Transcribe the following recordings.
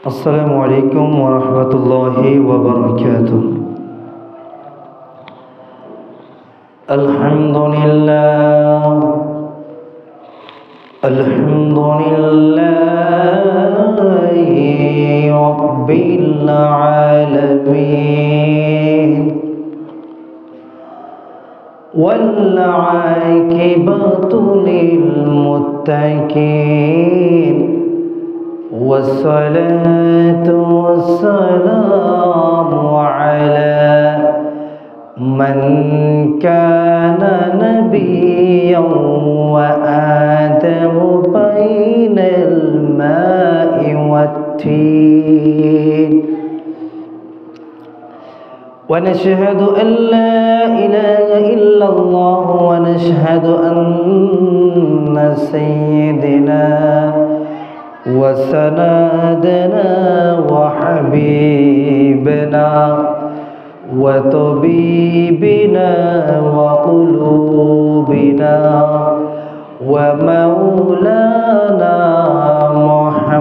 السلام عليكم ورحمة الله وبركاته. الحمد لله رب العالمين، والعاقبة للمتقين، والصلاة والسلام على من كان نبيا وآدم بين الماء والتين، ونشهد أن لا إله إلا الله، ونشهد أن سيدنا وسندنا وحبيبنا وطبيبنا وقلوبنا ومولانا محمد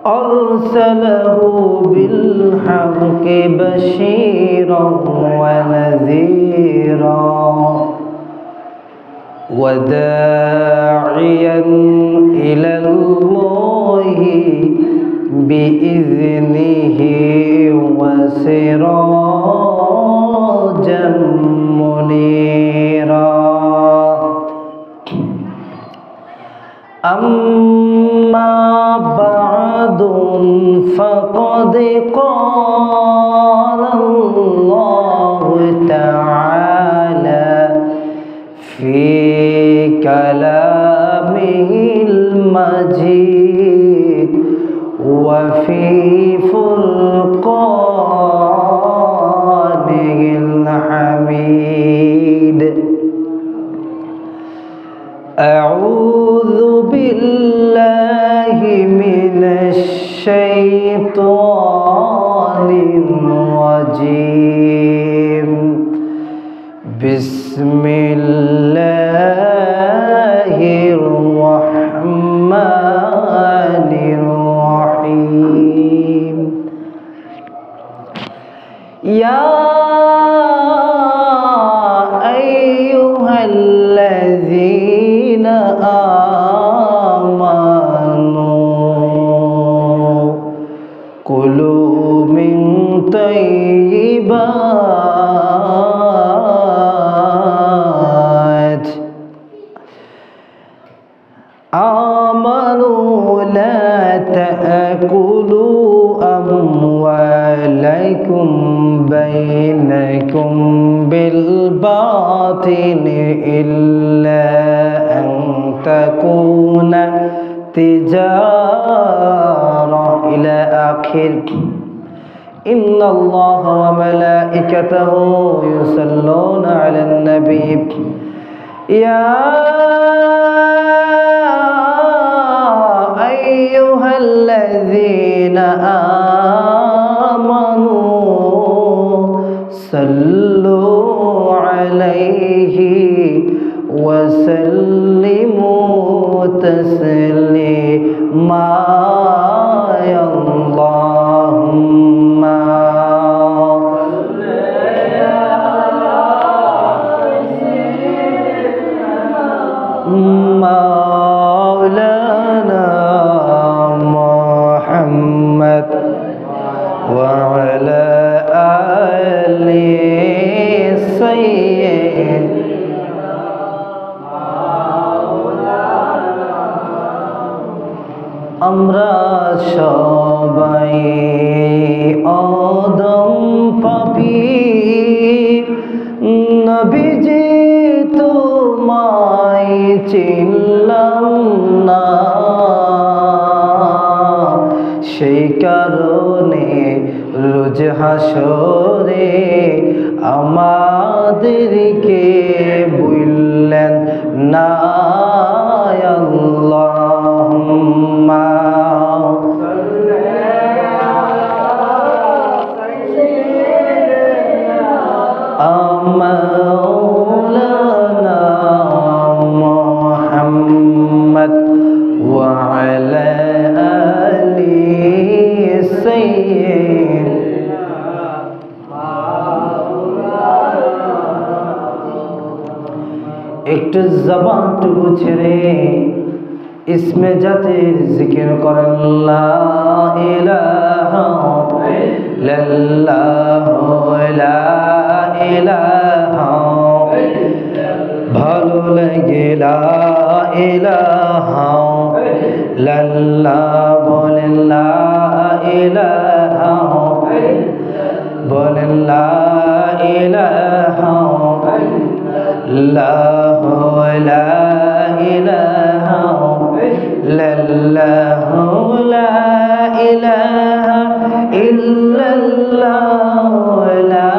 أرسله بالحق بشيرا ونذيرا وداعيا إلى الله بإذنه وسراجا منيرا. أما بعد فقد قال الله تعالى في كلامه المجيد وفي فرقانه الحميد: أعوذ بالله من الشيطان الرجيم. بسم الله الرحمن الرحيم. يا أيها الذين آمنوا كلوا من طيبات آمنوا لا تأكلوا أموالكم بينكم بالباطل إلا أن تكون تجارة إلى آخر. إن الله وملائكته يصلون على النبي يا أيها الذين آمنوا صلوا عليه وسلموا تسليما. اللهم مولانا محمد وعلى آل سيدنا আমরা সবাই আদম পাপী, নবীজি তোমায় চিনলাম না, সেই কারণে রোজ হাসরে আমাদেরকে বললেন না। আল্লাহুম্মা مولانا محمد محمد وعلى آل سيدنا একটু জবানটুকু ছেড়ে ইসমে জাতির জিকির করেন লা ইলাহা ইল্লাল্লাহু লা ইলাহা ভালো লাগে লা ইলাহা ইল্লাল্লাহ বলেন লা ইলাহা বলেন লা ইলাহা ইল্লাল্লাহু লা ইলাহা ইল্লাল্লাহু লা ইলাহা ইল্লাল্লাহু লা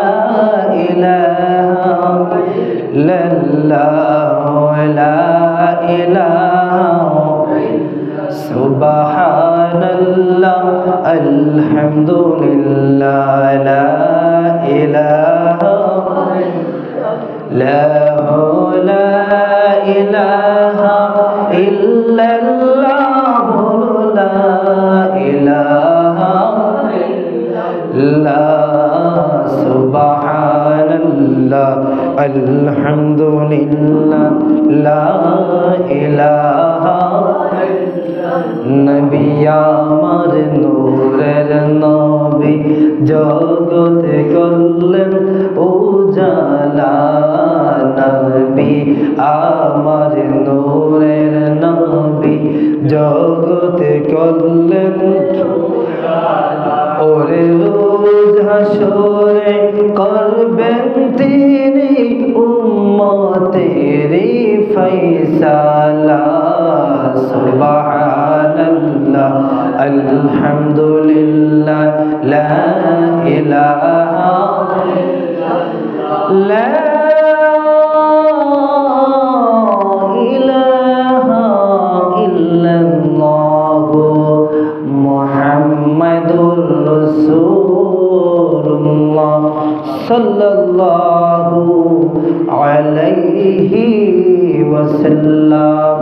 ইলাহা ইল্লাল্লাহু লা ইলাহা সুবহানাল্লাহ আলহামদুলিল্লাহ লা ইলাহা ইল্লাল্লাহু লা ইলাহা ইল্লাল্লাহ লা ইলাহা ইল্লাল্লাহ সুবহানাল্লাহ আলহামদুলিল্লাহ লা ইলাহা নবী আমার নূরের নবী জগতে করলেন উজালা নবী আমার নূরের নবী জগতে করলেন ওরে রোজ হাসরে করবেন তিনি উম্মতের ফয়সালা সুবহানাল্লাহ আলহামদুলিল্লাহ লা ইলাহা লা ইলাহা ইল্লাল্লাহ মুহাম্মাদুর রাসূলুল্লাহ সাল্লাল্লাহু আলাইহি ওয়াসাল্লাম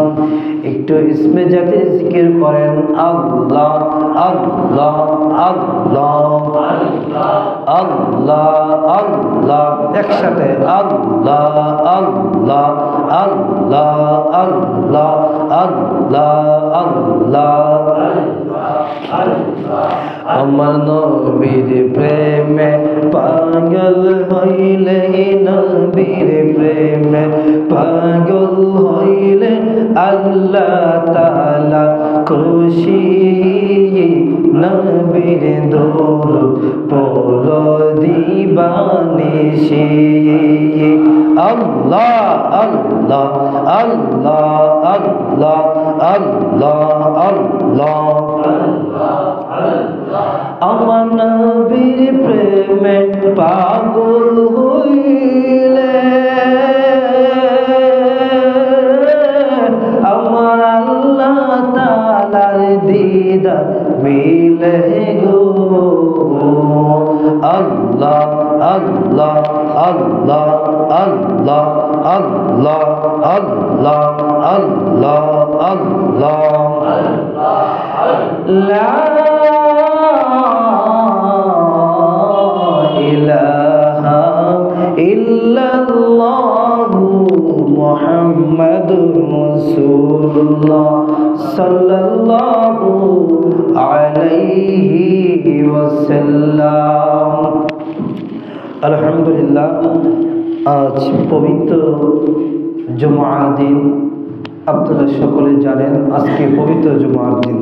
একটু ইসমে জাতি জিকির করেন আল্লাহ আল্লাহ আল্লাহ আল্লাহ আল্লাহ একসাথে আল্লাহ আল্লাহ আল্লাহ আল্লাহ আল্লাহ আল্লাহ আমার নবীর প্রেমে পাগল হইলে নবীর প্রেমে পাগল হইলে আল্লাহ তাআলা খুশি নবীর দরুদ পড়ো দিবানিশি আল্লাহ আল্লাহ আল্লাহ আল্লাহ আল্লাহ আল্লাহ আমার নবীর প্রেমে পাগল হইলে আমার আল্লাহ তাআলার দিদার মিলে গো আল্লাহ আল্লাহ আল্লাহ আল্লাহ আল্লাহ আল্লাহ আল্লাহ আল্লাহ লা ইলাহা ইল্লাল্লাহু মুহাম্মাদুর রাসূলুল্লাহ সাল্লাল্লাহু আলাইহি ওয়াসাল্লাম আলহামদুলিল্লাহ আজ পবিত্র জুমার দিন আপনারা সকলে জানেন আজকে পবিত্র জুমার দিন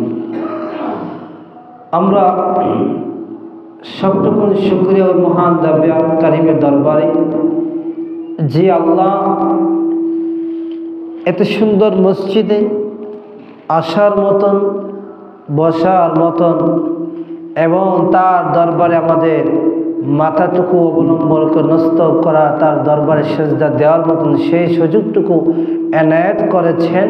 আমরা সবটুকু শুকরিয়া ও মহান রাব্বুল কারীমের দরবারে যে আল্লাহ এত সুন্দর মসজিদে আসার মতন বসার মতন এবং তার দরবারে আমাদের মাথাটুকু অবলম্বন করে নষ্ট করা তার দরবারে সেজদা দেওয়ার মতন সেই সুযোগটুকু এনায়েত করেছেন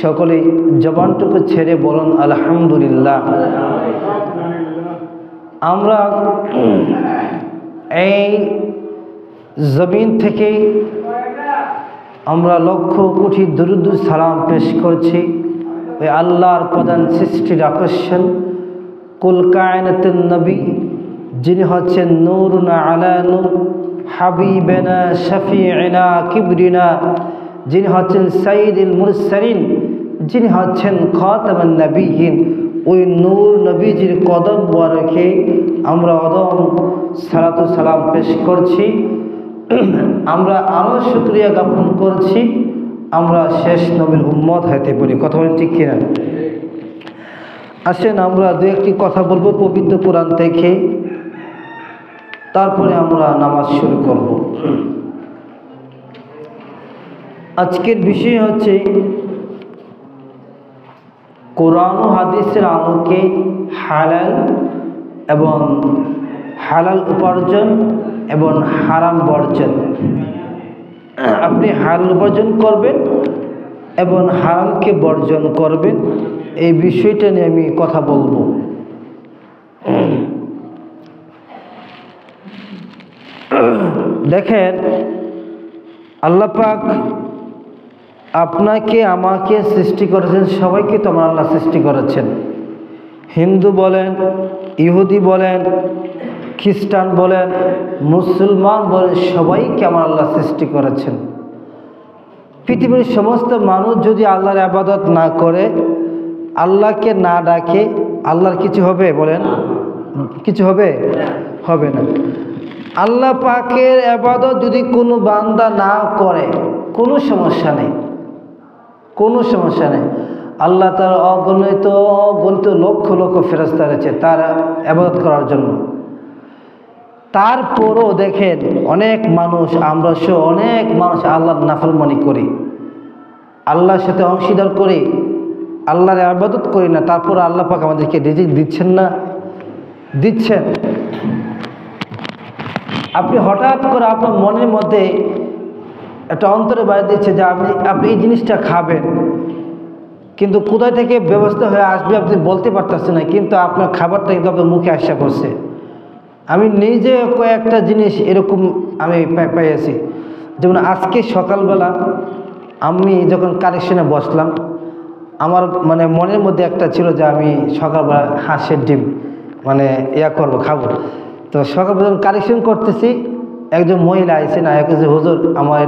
সকলেই জবানটুকু ছেড়ে বলুন আলহামদুলিল্লাহ আমরা এই জমিন থেকে আমরা লক্ষ কোটি দরুদ সালাম পেশ করছি ওই আল্লাহর প্রধান সৃষ্টির আকর্ষণ, কুল কায়নাতুন নবী, যিনি হচ্ছেন নূরুন আলা নূর, হাবিবানা শফিউনা কিবরিনা, যিনি হচ্ছেন সাইয়্যিদুল মুরসালিন, যিনি হচ্ছেন খাতামুন নবিয়্যিন। ওই নূর নবীজির কদম মোবারকে আমরা অদম সালাতু সালাম পেশ করছি। আমরা আরও শুকরিয়া জ্ঞাপন করছি আমরা শেষ নবীর উম্মত হইতে পারি। কথা বলেন ঠিক কিনা? আসেন আমরা দু একটি কথা বলবো পবিত্র কোরআন থেকে, তারপরে আমরা নামাজ শুরু করব। আজকের বিষয় হচ্ছে কোরআন ও হাদিসের আলোকে হালাল এবং হালাল উপার্জন এবং হারাম বর্জন। আপনি হালাল উপার্জন করবেন এবং হারামকে বর্জন করবেন, এই বিষয়টা নিয়ে আমি কথা বলবো। দেখেন, আল্লাহ পাক আপনাকে আমাকে সৃষ্টি করেছেন, সবাইকে তো আমার আল্লাহ সৃষ্টি করেছেন। হিন্দু বলেন, ইহুদি বলেন, খ্রিস্টান বলেন, মুসলমান বলেন, সবাইকে আমার আল্লাহ সৃষ্টি করেছেন। পৃথিবীর সমস্ত মানুষ যদি আল্লাহর ইবাদত না করে, আল্লাহকে না ডাকে, আল্লাহর কিছু হবে? বলেন, কিছু হবে? হবে না। আল্লাহ পাকের ইবাদত যদি কোনো বান্দা না করে, কোনো সমস্যা নেই, কোনো সমস্যা নেই। আল্লাহ তার অগণিত লক্ষ লক্ষ ফেরেশতা রয়েছে তার ইবাদত করার জন্য। তারপরও দেখেন অনেক মানুষ, আমরা সহ অনেক মানুষ আল্লাহর নাফরমানি করি, আল্লাহর সাথে অংশীদার করি, আল্লাহর ইবাদত করি না। তারপর আল্লাহ পাক আমাদেরকে রিজিক দিচ্ছেন না? দিচ্ছেন। আপনি হঠাৎ করে আপনার মনের মধ্যে একটা অন্তরে বাড়ি দিচ্ছে যে আপনি এই জিনিসটা খাবেন, কিন্তু কোথায় থেকে ব্যবস্থা হয়ে আসবে আপনি বলতে পারতেছেন না, কিন্তু আপনার খাবারটা কিন্তু আপনার মুখে আসা করছে। আমি নিজে কয়েকটা জিনিস এরকম আমি পাইয়াছি। যেমন আজকে সকালবেলা আমি যখন কালেকশনে বসলাম, আমার মানে মনের মধ্যে একটা ছিল যে আমি সকালবেলা হাঁসের ডিম করবো, খাবো। তো সকালবেলা যখন কালেকশন করতেছি, একজন মহিলা আইসেন, যে হুজুর আমার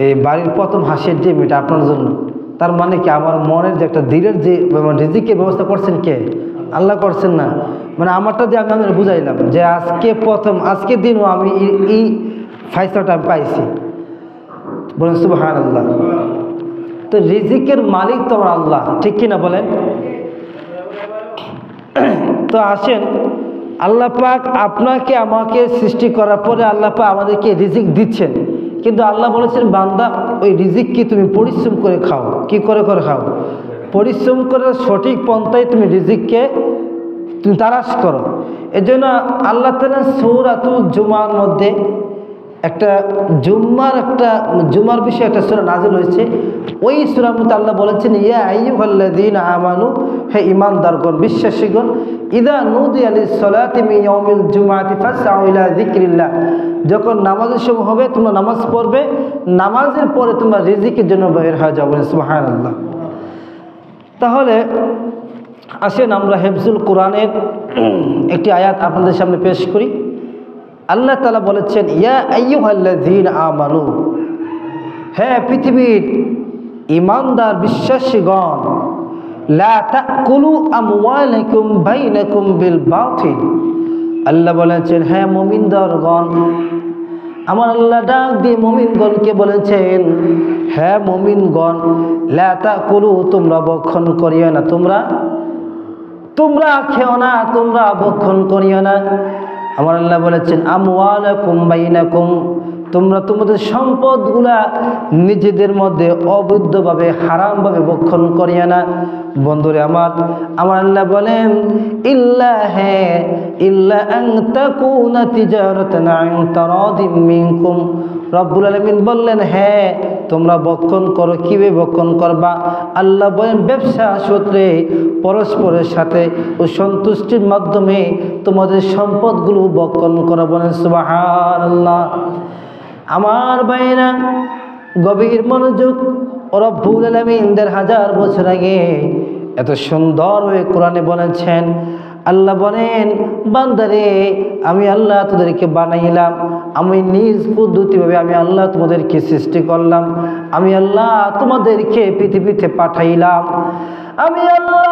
এই বাড়ির প্রথম হাঁসের ডিম, এটা আপনার জন্য। তার মানে কি, আমার মনের যে একটা দিলের যে রিজিকের ব্যবস্থা করছেন কে? আল্লাহ করছেন না? আমারটা দিয়ে আমি আপনাদের বুঝাইলাম যে আজকের দিনও আমি এই ফায়সাটা আমি পাইছি। বলেন সুবহানাল্লাহ। তো রিজিকের মালিক তো আমার আল্লাহ, ঠিক কিনা বলেন? তো আসেন, আল্লাহ পাক আপনাকে আমাকে সৃষ্টি করার পরে আল্লাহ পাক আমাদেরকে রিজিক দিচ্ছেন, কিন্তু আল্লাহ বলেছেন বান্দা ওই রিজিককে তুমি পরিশ্রম করে খাও। কি করে করে খাও? পরিশ্রম করে সঠিক পন্থায় তুমি রিজিককে তুমি তালাশ করো। এই জন্য আল্লাহ তাআলা সূরাতুল জুমার মধ্যে জুমার বিষয়ে একটা সূরা নাযিল হয়েছে। ওই সূরার মধ্যে আল্লাহ বলেছেন, ইয়া আইয়ুহাল্লাযীনা আমানু, হে ঈমানদারগণ, বিশ্বাসীগণ, ইযা নুদিয়া লিস-সালাতি মিন ইয়াউমিল জুমআতি ফাসআউ ইলা যিকরিল্লাহ, যখন নামাজের সময় হবে তোমরা নামাজ পড়বে, নামাজের পরে তোমরা রিজিকের জন্য বের হয়ে যাও। বলেন সুবহানাল্লাহ। তাহলে আসেন আমরা হিফজুল কোরআনের একটি আয়াত আপনাদের সামনে পেশ করি। আল্লাহ তাআলা বলেছেন, ইয়া আইয়ুহাল্লাযীনা আমানু, হে পৃথিবীর ঈমানদার বিশ্বাসীগণ, লা তাকুলু আমওয়ালাকুম বাইনাকুম বিল বাতিল। আল্লাহ বলেছেন, হে মুমিনগণ, আমার আল্লাহ ডাক দিয়ে মুমিনগণকে বলেছেন, হে মুমিনগণ, লা তাকুলু, তোমরা ভক্ষণ করিও না, তোমরা খেও না, তোমরা ভক্ষণ করিও না। আমার আল্লাহ বলেছেন, আমওয়ালাকুম বাইনাকুম, তোমরা তোমাদের সম্পদগুলা নিজেদের মধ্যে অবৈধভাবে হারামভাবে ভক্ষণ করিয়া না। বন্ধুরে আমার আল্লাহ বলেন, ইল্লা আন তাকুনা তিজারাতান আন তারাদিম মিনকুম। রব্বুল আলামিন বললেন, হ্যাঁ তোমরা ভক্ষণ করো। কিভাবে ভক্ষণ করবা? আল্লাহ বলেন, ব্যবসা সূত্রে পরস্পরের সাথে ও সন্তুষ্টির মাধ্যমে তোমাদের সম্পদগুলো ভক্ষণ করা। বলেন সুবহানাল্লাহ। আমার ভাইরা, গভীর মনোযোগ, রব্বুল আলামিন ১৫০০ বছর আগে এত সুন্দর হয়ে কোরআনে বলেছেন। আল্লাহ বলেন, বান্দারে আমি আল্লাহ তোদেরকে বানাইলাম, আমি নিজ পদ্ধতিভাবে আমি আল্লাহ তোমাদেরকে সৃষ্টি করলাম, আমি আল্লাহ তোমাদেরকে পৃথিবীতে পাঠাইলাম, আমি আল্লাহ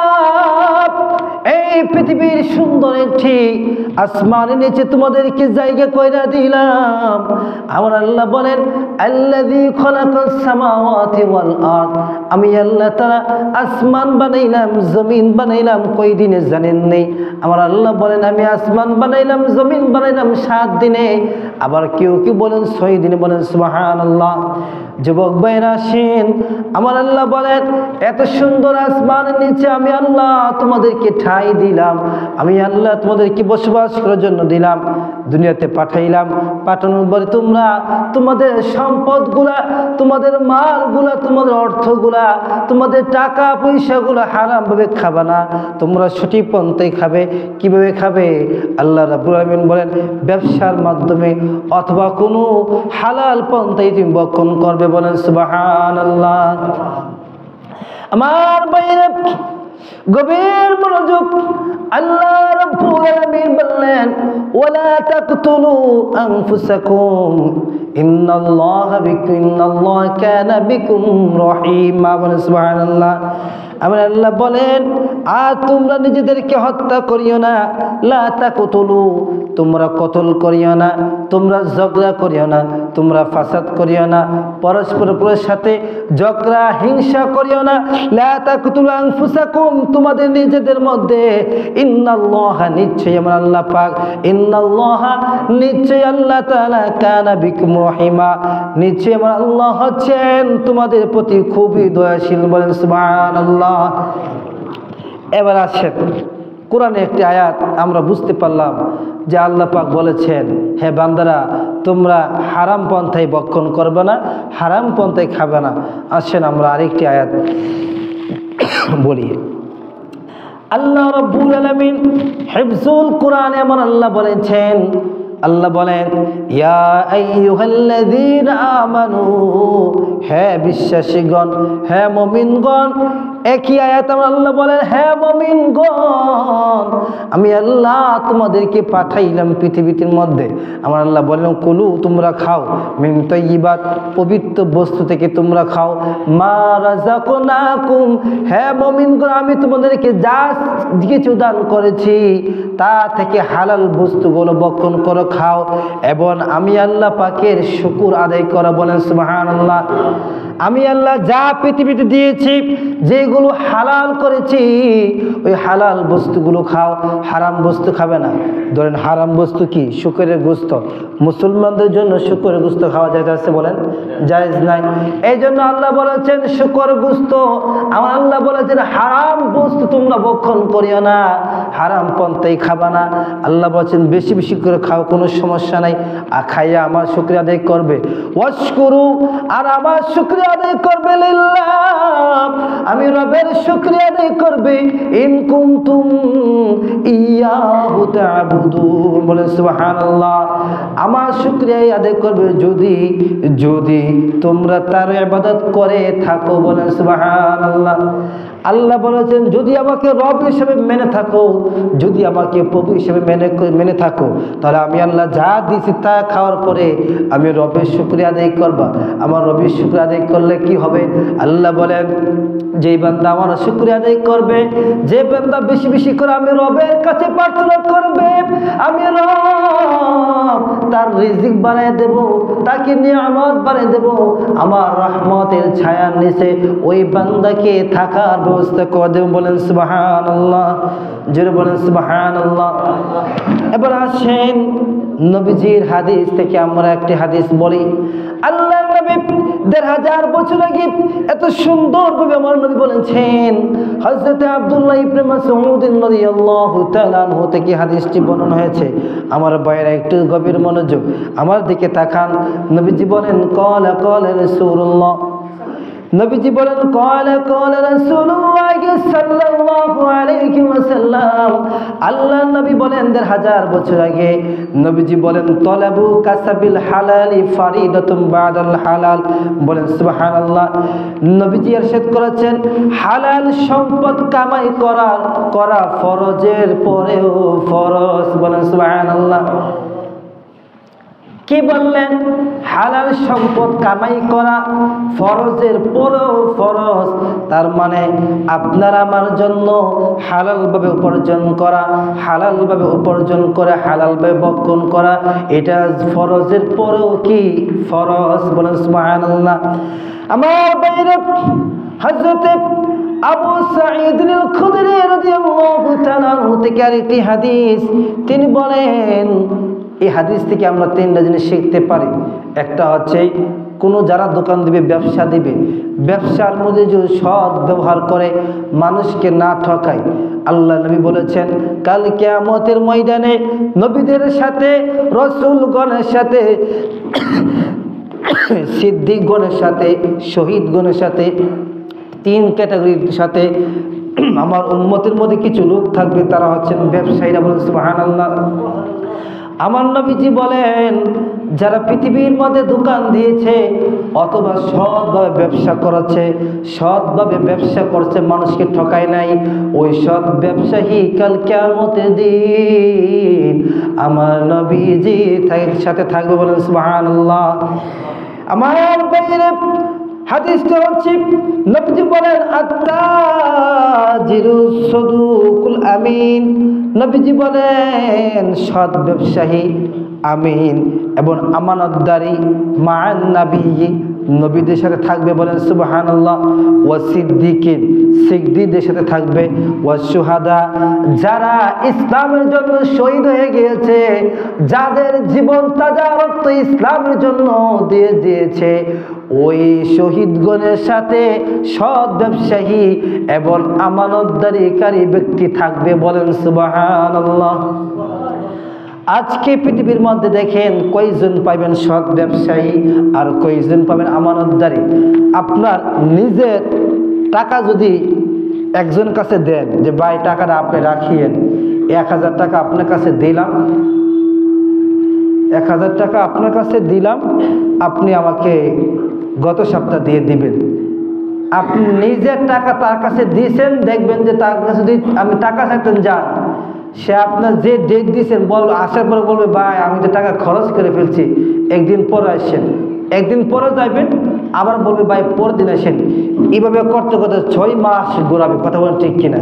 এই পৃথিবীর সুন্দর একটি আসমানের নিচে তোমাদেরকে জায়গা কইরা দিলাম। আমার আল্লাহ বলেন, আল্লাযী খালাকাস সামাওয়াতি ওয়াল আরদ, আমি আল্লাহ তাআলা আসমান বানাইলাম, জমিন বানাইলাম কয় দিনে জানেন নেই? আমার আল্লাহ বলেন, আমি আসমান বানাইলাম, জমিন বানাইলাম 7 দিনে, আবার কেউ কেউ বলেন 6 দিনে। বলেন সুবহানাল্লাহ। যুবক ভাইরা আসেন, আমার আল্লাহ বলেন, এত সুন্দর আসমানের নিচে আমি আল্লাহ তোমাদেরকে ঠাঁই দিলাম, আমি আল্লাহ তোমাদেরকে বসবাস করার জন্য দিলাম, দুনিয়াতে পাঠাইলাম। পাঠানোর পরে তোমরা তোমাদের সম্পদগুলা, তোমাদের মালগুলা, তোমাদের অর্থগুলা, তোমাদের টাকা পয়সাগুলো হারামভাবে খাবে না, তোমরা সঠিক পন্থায় খাবে। কিভাবে খাবে? আল্লাহ রাব্বুল আলামিন বলেন, ব্যবসার মাধ্যমে অথবা কোনো হালাল পন্থায় তুমি ভক্ষণ করবে। বলেন সুবহানাল্লাহ। আমার বাইরে গভীর মনোযোগ। আল্লাহ রাব্বুল আলামিন বললেন, ওয়ালা তাকতুলু আনফুসাকুম ইন্নাল্লাহা কানা বিকুম রহিমা। বলেন সুবহানাল্লাহ। আমার আল্লাহ বলেন, আর তোমরা নিজেদেরকে হত্যা করিও না, লা তাকতুলু, তোমরা কতল করিও না, তোমরা ঝগড়া করিও না, তোমরা ফাসাদ করিও না, পরস্পরের সাথে ঝগড়া হিংসা করিও না। লা তাকতুলু আনফুসাকুম, তোমাদের নিজেদের মধ্যে। ইন্নাল্লাহা, নিশ্চয়ই আমার আল্লাহ পাক, ইন্নাল্লাহা, নিশ্চয়ই আল্লাহ তাআলা, কানা বিকুম রহিমা, নিশ্চয়ই আমার আল্লাহ হচ্ছেন তোমাদের প্রতি খুবই দয়াশীল। বলেন সুবহানাল্লাহ। এবার আসেন, কোরআনে একটি আয়াত আমরা বুঝতে পারলাম যে আল্লাহ পাক বলেছেন, হে বান্দারা তোমরা হারাম পন্থায় ভক্ষণ করবে না, হারাম পন্থায় খাবে না। আসেন আমরা আরেকটি আয়াত বলি। আল্লাহ রাব্বুল আলামিন হিফজুল কোরআনে আমার আল্লাহ বলেছেন, আল্লাহ বলেন, ইয়া আইয়ুহাল্লাযীনা আমানু, হে বিশ্বাসীগণ, হে মুমিনগণ। একই আয়াত আমার আল্লাহ বলেন, হে মুমিনগণ, আমি আল্লাহ তোমাদেরকে পাঠাইলাম পৃথিবীর মধ্যে। আমার আল্লাহ বলেন, কুলু, তোমরা খাও, মিন তাইয়্যিবাত, পবিত্র বস্তু থেকে তোমরা খাও, মা রাযাকনাকুম, হে মুমিনগণ, আমি তোমাদেরকে যা কিছু দান করেছি তা থেকে হালাল বস্তুগুলো ভক্ষণ করো, খাও, এবং আমি আল্লাহ পাকের শুকর আদায় করা। বলেন সুবহানাল্লাহ। আমি আল্লাহ যা পৃথিবীতে দিয়েছি, যেগুলো হালাল করেছি, ওই হালাল বস্তুগুলো খাও, হারাম বস্তু খাবে না। ধরেন হারাম বস্তু কি? শুকরের গোশত। মুসলমানদের জন্য শুকরের গোশত খাওয়া যায় আছে? বলেন জায়েজ নাই। এই জন্য আল্লাহ বলেছেন শুকর গোশত, আমার আল্লাহ বলেছেন হারাম বস্তু তোমরা ভক্ষণ করিও না, হারাম পন্থায় খাবা না। আল্লাহ বলেছেন বেশি বেশি করে খাও, কোনো সমস্যা নাই, আর খাইয়া আমার শুকরিয়া আদায় করবে। ওয়াশকুরু, আর আমার শুকরিয়া আদায় করবে, লিল্লাহ, আমি রবের শুকরিয়া আদায় করবে, ইন কুনতুম ইয়াহু তা'বুদুন। বলেন সুবহানাল্লাহ। আমার শুকরিয়া আদায় করবে যদি যদি তোমরা তার ইবাদত করে থাকো। বলেন সুবহানাল্লাহ। আল্লাহ বলেছেন যদি আমাকে রব হিসেবে মেনে থাকো, যদি আমাকে প্রভু হিসেবে মেনে থাকো, তাহলে আমি আল্লাহ যা দিয়েছি তা খাওয়ার পরে আমি রবের শুকরিয়া আদায় করবা। আমার রবের শুকরিয়া আদায় করলে কি হবে? আল্লাহ বলেন, যেই বান্দা আমার শুকরিয়া আদায় করবে, যে বান্দা বেশি বেশি করে আমি রবের কাছে প্রার্থনা করবে, আমি রব তার রিজিক বাড়ায় দেব, তাকে নিয়ামত বাড়ায় দেব, আমার রহমতের ছায়ার নিচে ওই বান্দাকে থাকার ব্যবস্থা করে দেব। বলেন সুবহানাল্লাহ। জোরে বলেন সুবহানাল্লাহ। এবার আসেন নবীজির হাদিস থেকে আমরা একটি হাদিস বলি। আল্লাহ নবী ১৫০০ বছর আগে এত সুন্দরভাবে আমার নবী বলেছেন। হযরত আব্দুল্লাহ ইবনে মাসউদ রাদিয়াল্লাহু তাআলা আনহু থেকে হাদিসটি বর্ণনা হয়েছে। আমার ভাইয়েরা একটু গভীর মনোযোগ আমার দিকে তাকান। নবীজি বলেন, ক্বালা ক্বালা রাসূলুল্লাহ, নবীজি বলেন, ক্বালা ক্বালা রাসূলুল্লাহ সাল্লাল্লাহু আলাইহি আলাইহি ওয়াসাল্লাম আল্লাহ নবী বলেন ১৫০০ বছর আগে নবীজি বলেন তলাবু কাসাবিল হালালি ফারিদাতুম বাদাল হালাল। বলেন সুবহানাল্লাহ। নবীজি ইরশাদ করেছেন হালাল সম্পদ কামাই করা ফরজের পরেও ফরজ। বলেন সুবহানাল্লাহ। কি বললেন? হালাল সম্পদ কামাই করা ফরজের পরেও ফরজ। তার মানে আপনার আমার জন্য হালালভাবে উপার্জন করা, হালালভাবে উপার্জন করে হালালভাবে ভক্ষণ করা, এটা ফরজের পরেও কি ফরজ। বলেন সুবহানাল্লাহ। আমার বাইরে হযরতে আবু সাঈদ আল খুদরি রাদিয়াল্লাহু তাআলা আনহু থেকে আরেকটি হাদিস, তিনি বলেন এই হাদিস থেকে আমরা তিনটা জিনিস শিখতে পারি। একটা হচ্ছে কোনো যারা দোকান দিবে, ব্যবসা দিবে, ব্যবসার মধ্যে যদি সৎ ব্যবহার করে, মানুষকে না ঠকায়, আল্লাহ নবী বলেছেন কাল কিয়ামতের ময়দানে নবীদের সাথে, রাসূলগণের সাথে, সিদ্দিকগণের সাথে, শহীদগণের সাথে, তিন ক্যাটাগরির সাথে আমার উম্মতের মধ্যে কিছু লোক থাকবে, তারা হচ্ছেন ব্যবসায়ীরা। বলেন সুবহানাল্লাহ। আমার নবীজি বলেন যারা পৃথিবীর মধ্যে দোকান দিয়েছে অথবা সৎভাবে ব্যবসা করেছে, সৎভাবে ব্যবসা করছে, মানুষকে ঠকায় নাই, ওই সৎ ব্যবসায়ী কাল কিয়ামতের দিন আমার নবীজি সাথে থাকবে। বলেন সুবহানাল্লাহ। আমার বাইরে হাদিসটা হচ্ছে নবীজি বলেন আত্তাজিরু সাদুকুল আমিন। নবীজি বলেন সৎ ব্যবসায়ী, আমিন এবং আমানতদারি মান নবী, নবীদের সাথে থাকবে। বলেন সুবহানাল্লাহ। ওয়া সিদ্দিকিন, সিদ্দিকদের সাথে থাকবে। ওয়া শুহাদা, যারা ইসলামের জন্য শহীদ হয়ে গিয়েছে, যাদের জীবন তাজা রক্ত ইসলামের জন্য দিয়ে দিয়েছে, ওই শহীদগণের সাথে সৎ ব্যবসায়ী এবং আমানতদারিকারী ব্যক্তি থাকবে। বলেন সুবহানাল্লাহ। আজকে পৃথিবীর মধ্যে দেখেন কয়জন পাবেন সৎ ব্যবসায়ী আর কয়জন পাবেন আমানতদারি। আপনার নিজের টাকা যদি একজন কাছে দেন যে ভাই টাকাটা আপনি রাখিয়েন, ১০০০ টাকা আপনার কাছে দিলাম, ১০০০ টাকা আপনার কাছে দিলাম, আপনি আমাকে গত সপ্তাহ দিয়ে দিবেন। আপনি নিজের টাকা তার কাছে দিয়েছেন, দেখবেন যে তার কাছে যদি আমি টাকা চাইতেন যান, সে আপনার যে ডেট দিয়েছেন আসার পরে বলবে ভাই আমি তো টাকা খরচ করে ফেলছি, একদিন পরে আসছেন, একদিন পরে যাবেন, আবার বলবে ভাই পরের দিন আসেন। এইভাবে করতে করতে ৬ মাস ঘোরাবে। কথা বলেন ঠিক কিনা?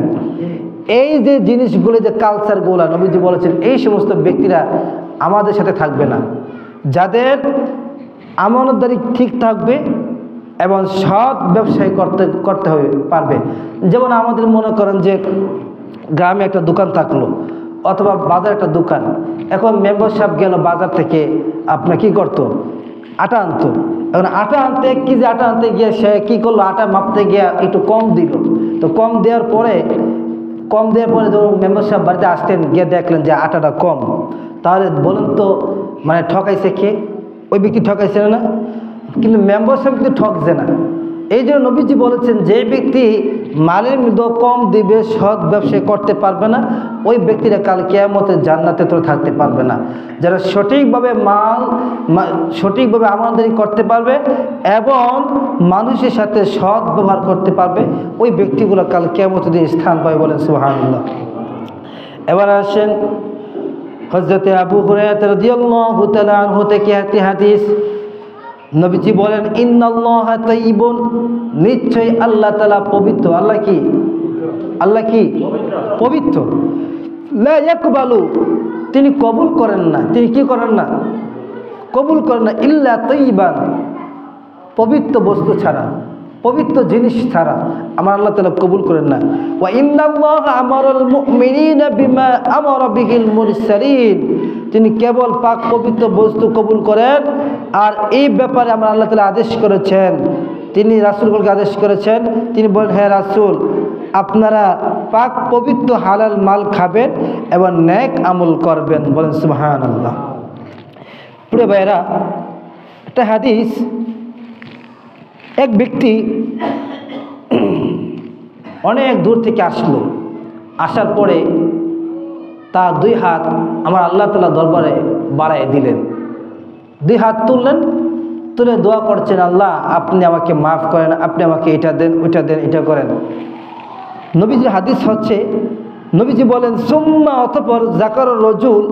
এই যে জিনিসগুলো, যে কালচারগুলো নবীজি বলেছেন, এই সমস্ত ব্যক্তিরা আমাদের সাথে থাকবে না। যাদের আমানতদারি ঠিক থাকবে এবং সৎ ব্যবসায় করতে হবে পারবে। যেমন আমাদের মনে করেন যে গ্রামে একটা দোকান থাকলো অথবা বাজার একটা দোকান, এখন মেম্বার সাহেব গেল বাজার থেকে, আপনার কি করতো? আটা আনতো। এখন আটা আনতে 1 কেজি আটা আনতে গিয়ে সে কী করলো? আটা মাপতে গিয়ে একটু কম দিল। তো কম দেওয়ার পরে যখন মেম্বার সাহেব বাড়িতে আসতেন, গিয়ে দেখলেন যে আটাটা কম, তাহলে বলুন তো মানে ঠকাইছে কে? ওই ব্যক্তি ঠকাইছে না? কিন্তু মেম্বার সাহেব কিন্তু ঠকছে না। এই জন্য নবীজি বলেছেন যে ব্যক্তি মালের মধ্যে কম দিবে, সৎ ব্যবসা করতে পারবে না, ওই ব্যক্তিরা কাল কিয়ামতের জান্নাতে তো থাকতে পারবে না। যারা সঠিকভাবে আমানতদারি করতে পারবে এবং মানুষের সাথে সৎ ব্যবহার করতে পারবে, ওই ব্যক্তিগুলো কাল কিয়ামতের দিন স্থান পাবে। বলেন সুবহানাল্লাহ। এবার আসেন হযরতে আবু হুরায়রা রাদিয়াল্লাহু তাআলা আনহু থেকে একটি হাদিস। নবীজি বলেন ইন্নাল্লাহা তাইয়িবুন, নিশ্চয়ই আল্লাহ তাআলা পবিত্র। আল্লাহ কি? আল্লাহ কি? পবিত্র। লা ইয়াকবালু, তিনি কবুল করেন না। তিনি কি করেন না? কবুল করেন না। ইল্লা তাইয়িবান, পবিত্র বস্তু ছাড়া, পবিত্র জিনিস ছাড়া আমার আল্লাহ তাআলা কবুল করেন না। ওয়া ইন্নাল্লাহা আমারাল মুমিনিনা বিমা আমারা বিহিল মুরসালিন, তিনি কেবল পাক পবিত্র বস্তু কবুল করেন। আর এই ব্যাপারে আমরা আল্লাহ তাআলা আদেশ করেছেন, তিনি রাসূলগণকে আদেশ করেছেন। তিনি বলেন হে রাসূল, আপনারা পাক পবিত্র হালাল মাল খাবেন এবং নেক আমল করবেন। বলেন সুবহানাল্লাহ। প্রিয় ভাইরা, একটা হাদিস, এক ব্যক্তি অনেক দূর থেকে আসলো, আসার পরে তার দুই হাত আমার আল্লাহ তাআলা দরবারে বাড়ায় দিলেন। দুই হাত তুললেন, তুলে দোয়া করছেন, আল্লাহ আপনি আমাকে মাফ করেন, আপনি আমাকে এটা দেন, ওইটা দেন, এটা করেন। নবীজির হাদিস হচ্ছে, নবীজি বলেন সুম্মা, অতঃপর যাকার রজুল,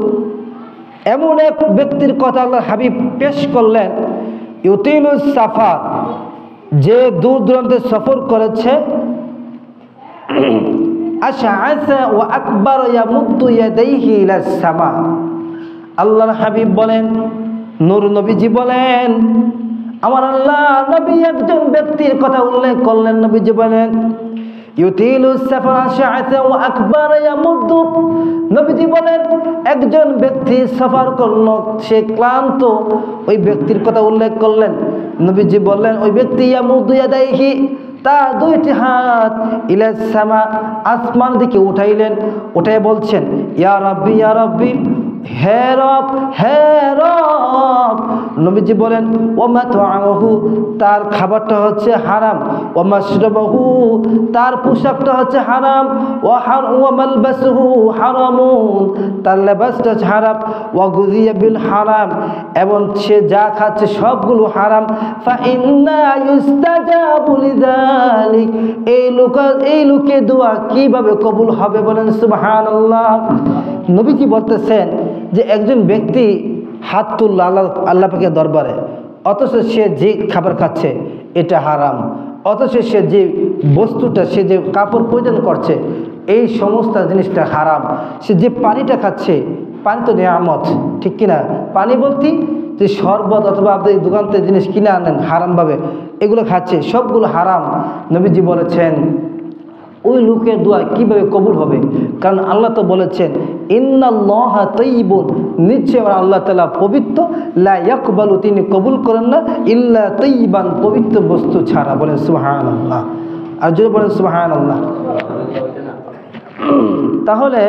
এমন এক ব্যক্তির কথা আল্লাহর হাবিব পেশ করলেন, ইউতিলুস সাফার, যে দূর দূরান্তে সফর করেছে, আশআসা ওয়া আকবার ইয়ামুদ্দু ইয়াদাইহি ইলাস সামা। আল্লাহর হাবিব বলেন, নূর নবীজি বলেন, আমার আল্লাহ নবী একজন ব্যক্তির কথা উল্লেখ করলেন। নবীজি বলেন ইউতিলুস সাফার আশআসা ওয়া আকবার ইয়ামুদ্দু, নবীজি বলেন একজন ব্যক্তি সফর করল, সে ক্লান্ত, ওই ব্যক্তির কথা উল্লেখ করলেন। নবীজি বললেন ওই ব্যক্তি ইয়ামুদ্দু ইয়াদাইহি, তার দুইটি হাত ইলাস সামা, আসমান দিকে উঠাইলেন, উঠাই বলছেন ইয়া রাব্বি ইয়া রাব্বি, হে রব হে রব। নবীজি বলেন ওয়া মাতআমুহু, তার খাবারটা হচ্ছে হারাম, ওয়া মাশরাবুহু, তার পোশাকটা হচ্ছে হারাম, ওয়া মালবাসুহু হারামুন, তার লেবাসটা হারাম, ওয়া গুযিয়া বিল হারাম, এবং সে যা খাচ্ছে সবগুলো হারাম। ফা ইন্না ইউস্তাজাবু লিযালিক, এই লোকের দোয়া কিভাবে কবুল হবে? বলেন সুবহানাল্লাহ। নবীজি বলতেছেন যে একজন ব্যক্তি হাত তুলল আল্লাহ পাকের দরবারে, অথচ সে যে খাবার খাচ্ছে এটা হারাম, অথচ সে যে বস্তুটা, সে যে কাপড় পরিধান করছে এই সমস্ত জিনিসটা হারাম, সে যে পানিটা খাচ্ছে, পানি তো নিয়ামত, ঠিক কিনা? পানি বলতে যে শরবত অথবা আপনি দোকান থেকে জিনিস কিনে আনেন হারামভাবে, এগুলো খাচ্ছে, সবগুলো হারাম। নবীজি বলেছেন ওই লোকের দোয়া কিভাবে কবুল হবে? কারণ আল্লাহ তো বলেছেন ইন্নাল্লাহা তাইয়্যিবুন, নিশ্চয় আল্লাহ তাআলা পবিত্র, লা ইয়াকবালু, তিনি কবুল করেন না ইল্লা তাইয়্যিবান, পবিত্র বস্তু ছাড়া। বলেন সুবহানাল্লাহ। আর যদি বলেন সুবহানাল্লাহ। তাহলে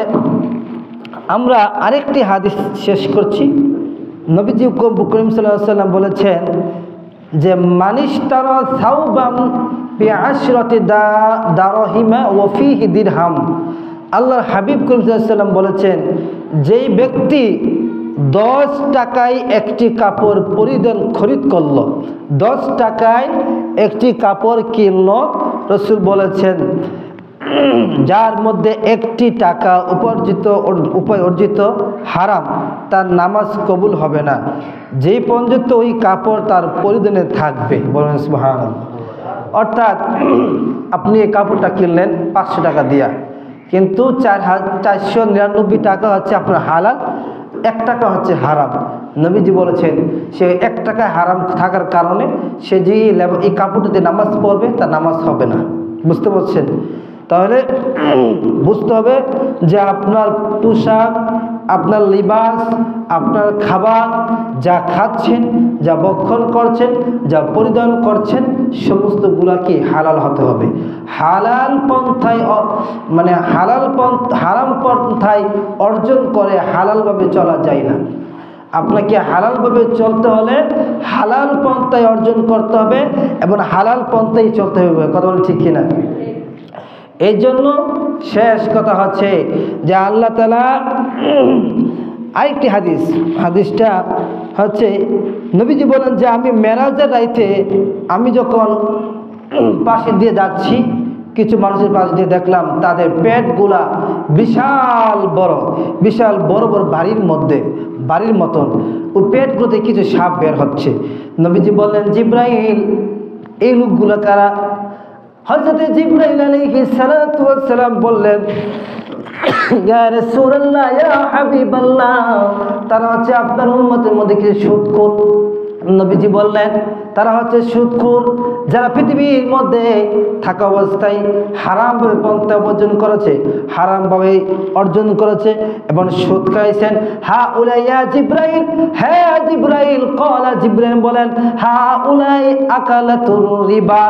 আমরা আরেকটি হাদিস শেষ করছি। নবীজি করিম সাল্লাল্লাহু আলাইহি ওয়াসাল্লাম বলেছেন যে মানিশতারা সাওবাম বিআশরাতি দারহিমা ওয়া ফীহি দিরহাম, আল্লাহর হাবিব করিম সাল্লাল্লাহু আলাইহি ওয়াসাল্লাম বলেছেন যেই ব্যক্তি 10 টাকায় একটি কাপড় খরিদ করলো, 10 টাকায় একটি কাপড় কিনলো, রাসূল বলেছেন যার মধ্যে একটি টাকা উপায় অর্জিত হারাম, তার নামাজ কবুল হবে না, যেই পর্যন্ত ওই কাপড় তার পরিধানে থাকবে। বলেন সুবহানাল্লাহ। অর্থাৎ আপনি এই কাপড়টা কিনলেন 500 টাকা দিয়া, কিন্তু 499 টাকা হচ্ছে আপনার হালাল, 1 টাকা হচ্ছে হারাম। নবীজি বলেছেন সে 1 টাকা হারাম থাকার কারণে সে যে এই কাপড়টাতে নামাজ পড়বে তার নামাজ হবে না। বুঝতে পারছেন? তাহলে বুঝতে হবে যে আপনার পোশাক, আপনার লিবাস, আপনার খাবার, যা খাচ্ছেন, যা ভক্ষণ করছেন, যা পরিধান করছেন, সমস্তগুলাকে হালাল হতে হবে। হালাল পন্থায় মানে হারাম পন্থায় অর্জন করে হালালভাবে চলা যায় না। আপনাকে হালালভাবে চলতে হলে হালাল পন্থায় অর্জন করতে হবে এবং হালাল পন্থায় চলতে হবে। কথা বলেন ঠিক কিনা? এই জন্য শেষ কথা হচ্ছে যে আল্লাহ তাআলা আরেকটি হাদিসটা হচ্ছে নবীজি বলেন যে আমি মেরাজের রাইতে আমি যখন পাশে দিয়ে যাচ্ছি, কিছু মানুষের পাশ দিয়ে দেখলাম তাদের পেটগুলা বিশাল বড় বড় বাড়ির মতন, ওই পেটগুলোতে কিছু সাপ বের হচ্ছে। নবীজি বললেন জিব্রাইল, এই লোকগুলো কারা? হযরত জিবরাইল আলাইহিস সালাতু ওয়াস সালাম বললেন ইয়া রাসূলুল্লাহ ইয়া হাবিবাল্লাহ, তারা হচ্ছে আপনার উম্মতের মধ্যে কিছু সুদখোর। নবীজি বললেন তারা হচ্ছে সুদখোর, যারা পৃথিবীর মধ্যে থাকা অবস্থায় হারামভাবে পন্থা অর্জন করেছে এবং সুদ খাইছেন। হা উলাই ইয়া জিবরাইল, হে জিবরাইল, ক্বালা জিবরাইল বলেন হা উলাই আকালাতুর রিবা,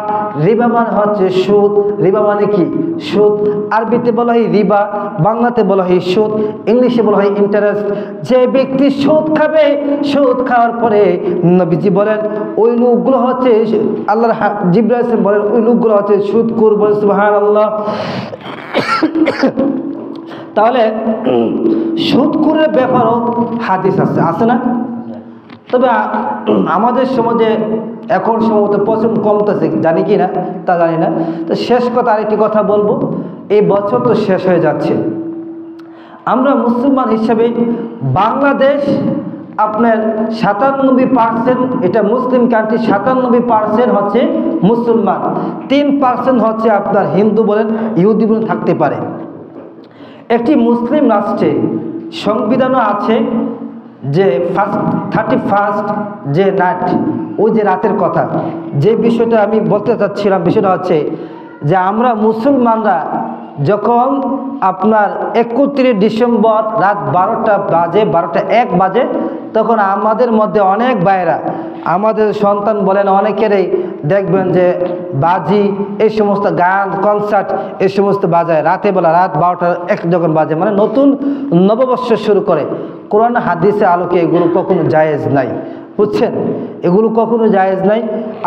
রিবা মানে হচ্ছে সুদ। রিবা মানে কি? সুদ। আরবিতে বলা হয় রিবা, বাংলাতে বলা হয় সুদ, ইংলিশে বলা হয় ইন্টারেস্ট। যে ব্যক্তি সুদ খাবে, সুদ খাওয়ার পরে নবীজি বলেন ওই লোকগুলো হচ্ছে, আল্লাহর জিবরাইল বলেন ওই লোকগুলো হচ্ছে সুদখোর। বলেন সুবহানাল্লাহ। তাহলে সুদখোরের ব্যাপারও হাদিস আছে না? তবে আমাদের সমাজে এখন সম্ভবত প্রচুর কমতেছে, জানি কি না তা জানি না। তো শেষ কথা, আরেকটি কথা বলবো, এই বছর তো শেষ হয়ে যাচ্ছে। আমরা মুসলমান হিসেবে বাংলাদেশ আপনার 97%, এটা মুসলিম কান্ট্রি, 97% হচ্ছে মুসলমান, 3% হচ্ছে আপনার হিন্দু বলেন ইহুদি বলেন থাকতে পারে। একটি মুসলিম রাষ্ট্রে সংবিধানও আছে যে 31st যে নাইট, ওই যে রাতের কথা, যে বিষয়টা আমি বলতে চাচ্ছিলাম, বিষয়টা হচ্ছে যে আমরা মুসলমানরা যখন আপনার 31 ডিসেম্বর রাত 12:01 বাজে, তখন আমাদের মধ্যে অনেক ভাইয়েরা, আমাদের সন্তান বলেন অনেকেরই দেখবেন যে বাজি, এই সমস্ত গান কনসার্ট এই সমস্ত বাজায় রাতে বেলা, রাত 12:01 যখন বাজে, মানে নতুন নববর্ষ শুরু করে। কোরআন হাদিসের আলোকে এগুলো কখনো জায়েজ নাই, বুঝছেন? এগুলো কখনো জায়েজ নাই,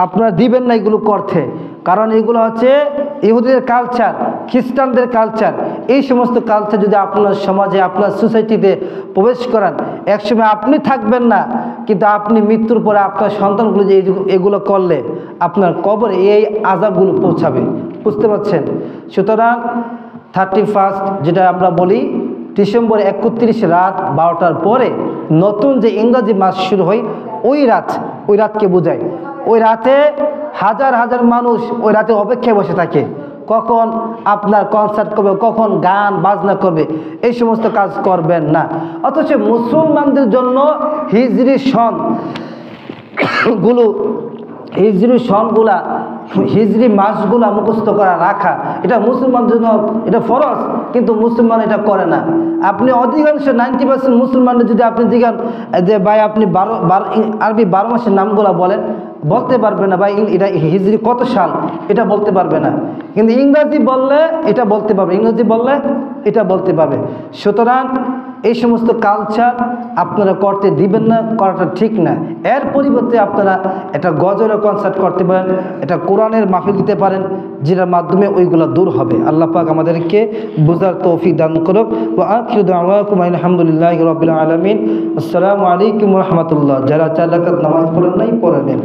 আপনারা দিবেন না এগুলো করতে। কারণ এগুলো হচ্ছে ইহুদিদের কালচার, খ্রিস্টানদের কালচার। এই সমস্ত কালচার যদি আপনার সমাজে, আপনার সোসাইটিতে প্রবেশ করান, একসময় আপনি থাকবেন না, কিন্তু আপনি মৃত্যুর পরে আপনার সন্তানগুলো যে এগুলো করলে আপনার কবরে এই আযাবগুলো পৌঁছাবে, বুঝতে পারছেন? সুতরাং 31st যেটা আমরা বলি ডিসেম্বর 31 রাত 12টার পরে নতুন যে ইংরাজি মাস শুরু হয়, ওই রাতকে বোঝায়। ওই রাতে হাজার হাজার মানুষ ওই রাতে অপেক্ষায় বসে থাকে, কখন আপনার কনসার্ট করবে, কখন গান বাজনা করবে। এই সমস্ত কাজ করবেন না। অথচ মুসলমানদের জন্য হিজরি সনগুলা, হিজরি মাসগুলা মুখস্থ করা রাখা, এটা মুসলমানদের জন্য এটা ফরজ, কিন্তু মুসলমান এটা করে না। আপনি অধিকাংশ 90% মুসলমানদের যদি আপনি জিজ্ঞান যে ভাই আপনি আরবি 12 মাসের নামগুলা বলেন, বলতে পারবে না। ভাই এটা হিজরি কত সাল, এটা বলতে পারবে না। কিন্তু ইংরাজি বললে এটা বলতে পারবে, ইংরাজি বললে এটা বলতে পারবে। সুতরাং এই সমস্ত কালচার আপনারা করতে দিবেন না, করাটা ঠিক না। এর পরিবর্তে আপনারা একটা গজলের কনসার্ট করতে পারেন, এটা কোরআনের মাহফিল দিতে পারেন, যেটার মাধ্যমে ওইগুলো দূর হবে। আল্লাহ পাক আমাদেরকে বুঝার তৌফিক দান করুক। ওয়া আখিরু দাওয়াকুম আলহামদুলিল্লাহি রাব্বিল আলামিন। আসসালামু আলাইকুম ওয়া রাহমাতুল্লাহ। যারা 4 রাকাত নামাজ পড়েন নাই, পড়ে নেন।